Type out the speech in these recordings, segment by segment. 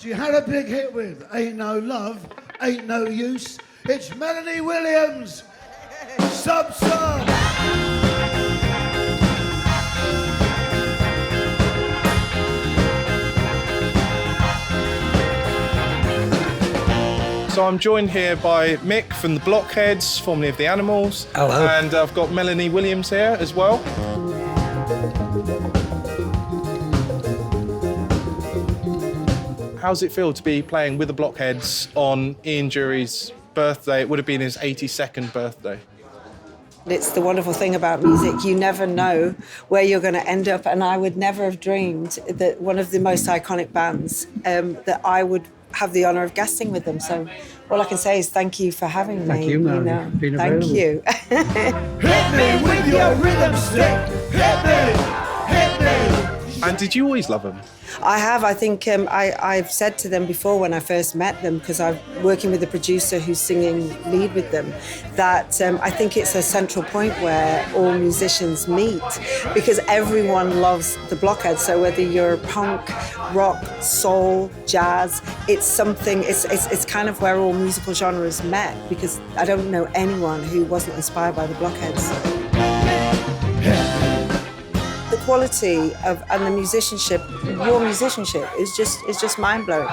She had a big hit with Ain't No Love, Ain't No Use. It's Melanie Williams. Sub. So I'm joined here by Mick from the Blockheads, formerly of the Animals. Hello. And I've got Melanie Williams here as well. How's it feel to be playing with the Blockheads on Ian Dury's birthday? It would have been his 82nd birthday. It's the wonderful thing about music. You never know where you're going to end up. And I would never have dreamed that one of the most iconic bands, that I would have the honour of guesting with them. So all I can say is thank you for having me. Thank you, Melanie. Thank you. Hit me with your rhythm stick. Hit me. And did you always love them? I have. I think I've said to them before when I first met them, because I'm working with a producer who's singing lead with them, that I think it's a central point where all musicians meet, because everyone loves the Blockheads. So whether you're punk, rock, soul, jazz, it's something. It's kind of where all musical genres met, because I don't know anyone who wasn't inspired by the Blockheads. The quality of and the musicianship, your musicianship is just mind-blowing.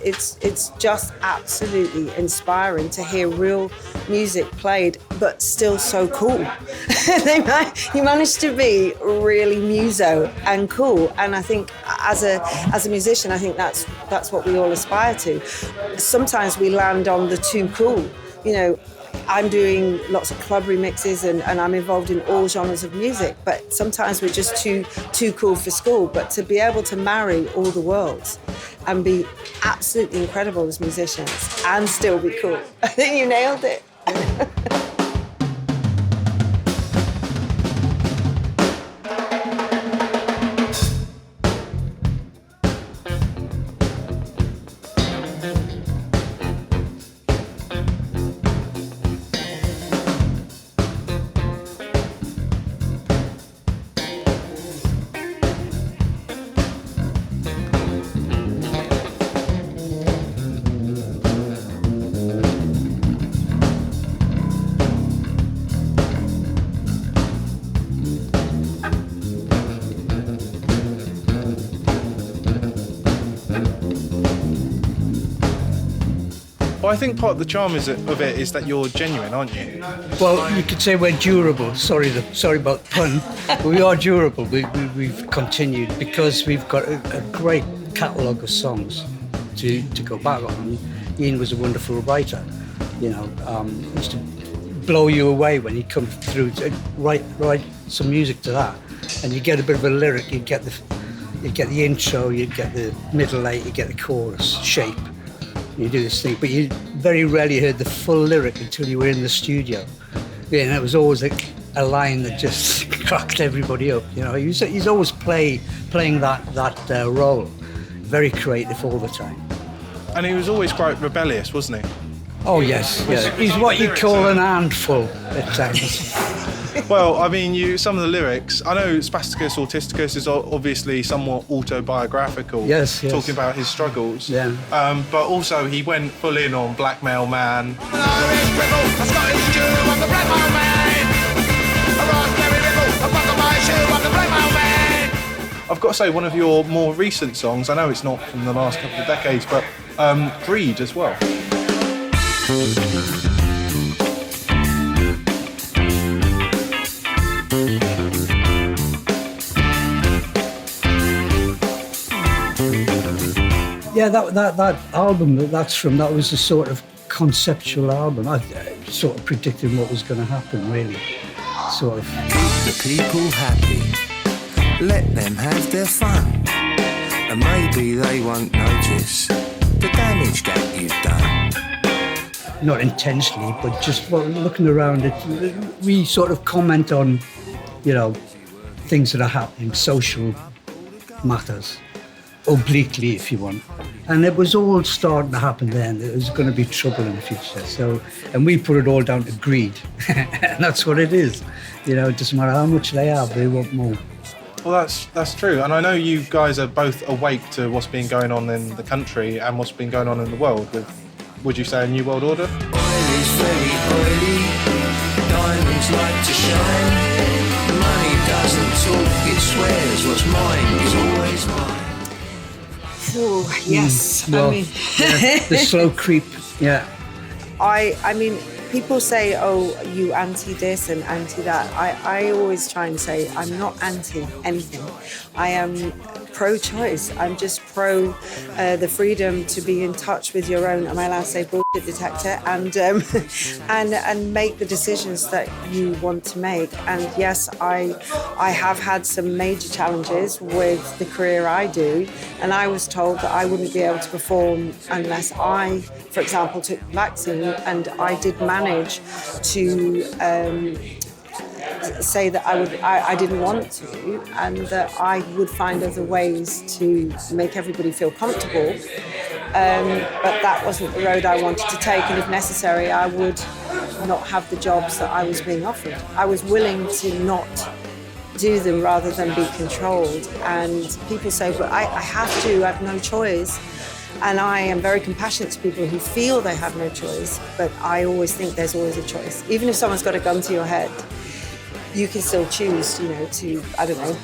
It's just absolutely inspiring to hear real music played, but still so cool. You managed to be really muso and cool, and I think as a musician, I think that's what we all aspire to. Sometimes we land on the too cool. You know, I'm doing lots of club remixes and I'm involved in all genres of music, but sometimes we're just too cool for school. But to be able to marry all the worlds and be absolutely incredible as musicians and still be cool, I think you nailed it. Well, I think part of the charm of it is that you're genuine, aren't you? Well, you could say we're durable. Sorry about the pun. But we are durable. We've continued because we've got a great catalogue of songs to go back on. Ian was a wonderful writer. You know, used to blow you away when he'd come through to write some music to that, and you get a bit of a lyric. You'd get the intro, you'd get the middle eight, you get the chorus shape. You do this thing, but you very rarely heard the full lyric until you were in the studio. Yeah, and it was always a line that just cracked everybody up. You know, he's always playing that role, very creative all the time. And he was always quite rebellious, wasn't he? Oh yes, yeah. He's what you'd call an handful at times. Well, I mean, some of the lyrics, I know Spasticus Autisticus is obviously somewhat autobiographical, yes. Talking about his struggles. Yeah. But also he went full in on Blackmail Man. I've got to say, one of your more recent songs, I know it's not from the last couple of decades, but Breed as well. Yeah, that album that's from, that was a sort of conceptual album. I sort of predicted what was going to happen, really. Sort of. Keep the people happy, let them have their fun, and maybe they won't notice the damage that you've done. Not intentionally, but just looking around it, we sort of comment on, you know, things that are happening, social matters. obliquely, if you want. And it was all starting to happen then. There was going to be trouble in the future. So, and we put it all down to greed. And that's what it is. You know, it doesn't matter how much they have, they want more. Well, that's true. And I know you guys are both awake to what's been going on in the country and what's been going on in the world with, would you say, a new world order? Oil is very oily, diamonds like to shine. Money doesn't talk, it swears what's mine is always mine. Oh, yes. Well, I mean, the slow creep, yeah. I mean, people say, oh, you anti this and anti that. I always try and say I'm not anti anything. I am pro-choice. I'm just pro the freedom to be in touch with your own, am I allowed to say bullshit detector, and make the decisions that you want to make. And yes, I have had some major challenges with the career I do, and I was told that I wouldn't be able to perform unless I, for example, took the vaccine, and I did manage to say that I didn't want to, and that I would find other ways to make everybody feel comfortable. But that wasn't the road I wanted to take, and if necessary, I would not have the jobs that I was being offered. I was willing to not do them rather than be controlled. And people say, but I have to, I have no choice. And I am very compassionate to people who feel they have no choice, but I always think there's always a choice. Even if someone's got a gun to your head, you can still choose, you know, to, I don't know,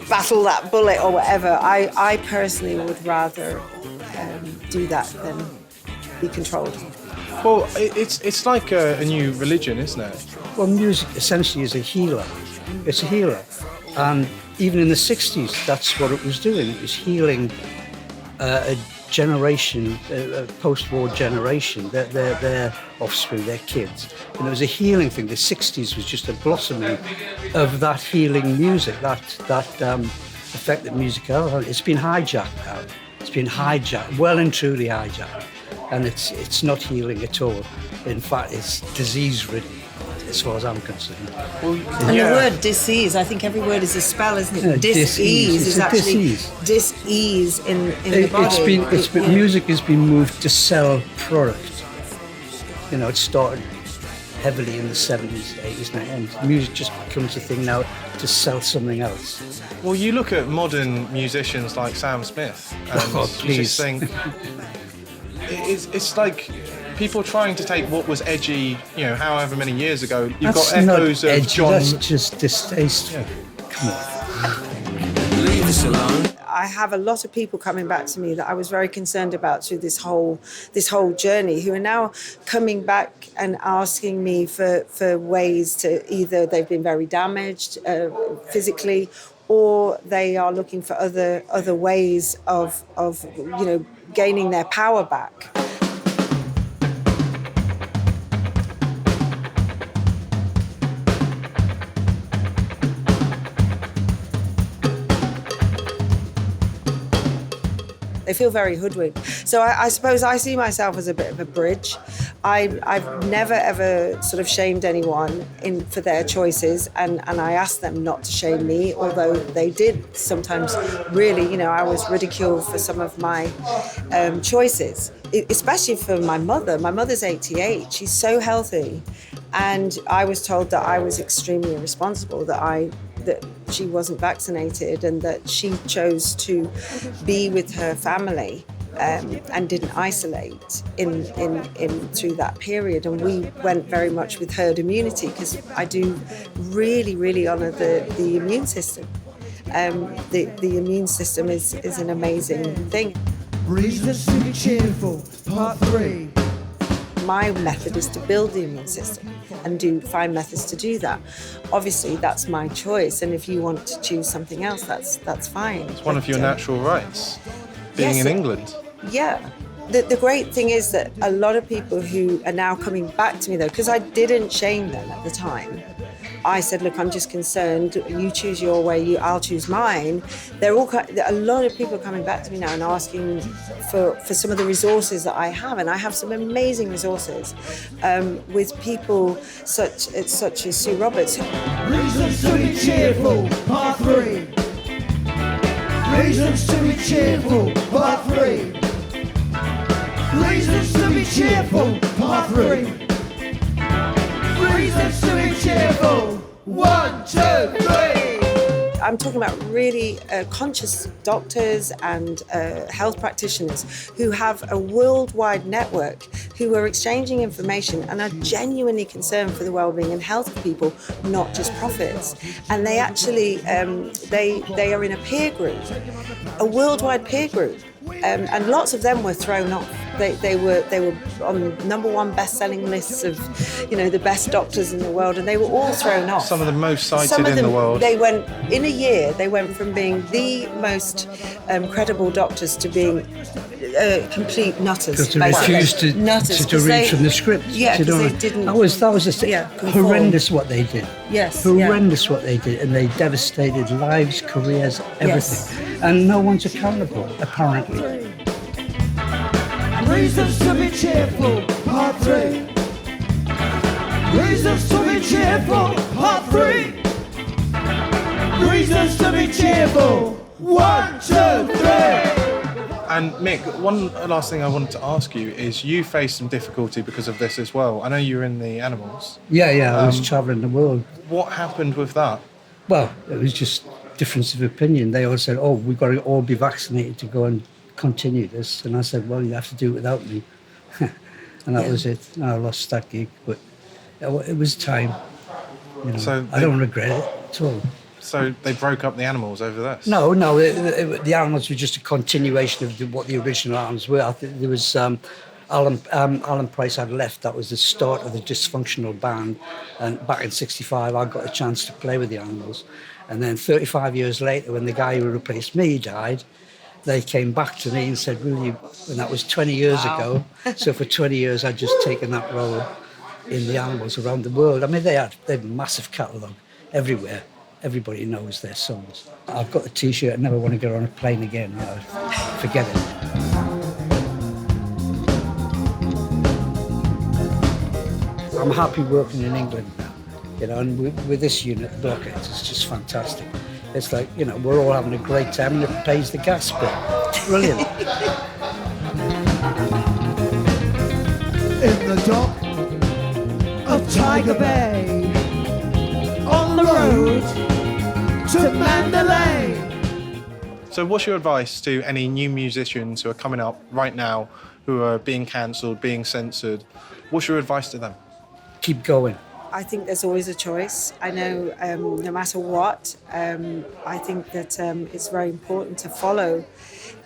battle that bullet or whatever. I personally would rather do that than be controlled. Well, it's like a new religion, isn't it? Well, music essentially is a healer. It's a healer. And even in the 60s, that's what it was doing. It was healing a generation, a post-war generation, their offspring, their kids. And it was a healing thing. The 60s was just a blossoming of that healing music, that effect that music has. It's been hijacked now. It's been hijacked, well and truly hijacked. And it's not healing at all. In fact, it's disease-ridden, as far as I'm concerned. Well, and the word disease, I think every word is a spell, isn't it? Yeah, dis-ease is actually dis-ease in the body. It's been music has been moved to sell product. You know, it started heavily in the 70s, 80s, 90s, and music just becomes a thing now to sell something else. Well, you look at modern musicians like Sam Smith, and you just think it's like people trying to take what was edgy, you know, however many years ago. You've got echoes of edgy, John. That's just distasteful. Yeah. Come on. Leave us alone. I have a lot of people coming back to me that I was very concerned about through this whole journey, who are now coming back and asking me for ways to, either they've been very damaged physically, or they are looking for other ways of you know, gaining their power back. They feel very hoodwinked. So I suppose I see myself as a bit of a bridge. I've never ever sort of shamed anyone for their choices, and I asked them not to shame me, although they did sometimes really, you know, I was ridiculed for some of my choices, especially for my mother. My mother's 88, she's so healthy, and I was told that I was extremely irresponsible, that she wasn't vaccinated, and that she chose to be with her family and didn't isolate in through that period. And we went very much with herd immunity, because I do really, really honour the immune system. The immune system is an amazing thing. Reasons to be cheerful, part 3. My method is to build the immune system and find methods to do that. Obviously, that's my choice, and if you want to choose something else, that's fine. It's one of your natural rights, being in England. Yeah. The great thing is that a lot of people who are now coming back to me, though, because I didn't shame them at the time. I said, look, I'm just concerned. You choose your way, I'll choose mine. A lot of people are coming back to me now and asking for some of the resources that I have. And I have some amazing resources with people such as Sue Roberts. Reasons to be cheerful, part 3. Reasons to be cheerful, part 3. Reasons to be cheerful, part 3. Reasons to be cheerful, 1, 2, 3. I'm talking about really conscious doctors and health practitioners who have a worldwide network who are exchanging information and are genuinely concerned for the well-being and health of people, not just profits. And they actually, they are in a peer group, a worldwide peer group. And lots of them were thrown off. They were on #1 best-selling lists of, the best doctors in the world, and they were all thrown off. Some of the most cited in the world. They went in a year. They went from being the most credible doctors to being complete nutters. Because they refused to read from the script. Yeah, because they didn't. That was horrendous what they did. Yes. Horrendous what they did, and they devastated lives, careers, everything. Yes. And no one's accountable, apparently. Reasons to be cheerful, part 3. Reasons to be cheerful, part 3. Reasons to be cheerful, 1, 2, 3. And Mick, one last thing I wanted to ask you is you faced some difficulty because of this as well. I know you were in the animals. Yeah, I was travelling the world. What happened with that? Well, it was just difference of opinion. They all said, we've got to all be vaccinated to go and continue this. And I said, well, you have to do it without me. And that was it. I lost that gig, but it was time. So I don't regret it at all. So they broke up the animals over this? No, the animals were just a continuation of what the original animals were. I think there was Alan Price had left. That was the start of the dysfunctional band. And back in '65, I got a chance to play with the animals. And then 35 years later, when the guy who replaced me died, they came back to me and said, will you? And that was 20 years ago. So for 20 years, I'd just taken that role in the animals around the world. I mean, they had a massive catalogue everywhere. Everybody knows their songs. I've got a T-shirt, I never want to get on a plane again. Forget it. I'm happy working in England now, and with this unit, the Blockheads, it's just fantastic. It's like, we're all having a great time and it pays the gas bill. Brilliant. In the dock of Tiger Bay, on the road to Mandalay. So what's your advice to any new musicians who are coming up right now, who are being cancelled, being censored? What's your advice to them? Keep going. I think there's always a choice. I know no matter what, I think that it's very important to follow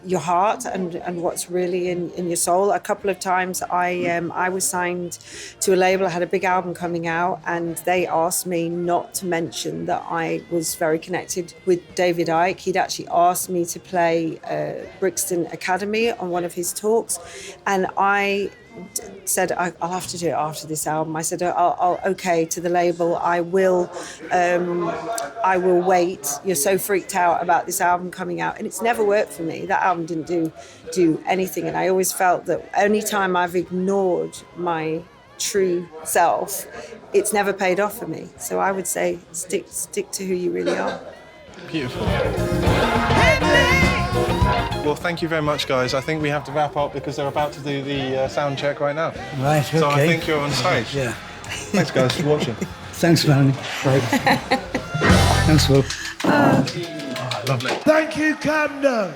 your heart and what's really in your soul. A couple of times I was signed to a label. I had a big album coming out and they asked me not to mention that I was very connected with David Icke. He'd actually asked me to play Brixton Academy on one of his talks, and I said I'll have to do it after this album. I said I'll okay to the label. I will wait. You're so freaked out about this album coming out, and it's never worked for me. That album didn't do anything, and I always felt that any time I've ignored my true self, it's never paid off for me. So I would say stick to who you really are. Beautiful. Well, thank you very much, guys. I think we have to wrap up because they're about to do the sound check right now. Right, okay. So I think you're on stage. Yeah. Thanks, guys, for watching. Thanks, Melanie. Right. Thanks, Will. Lovely. Thank you, Camden.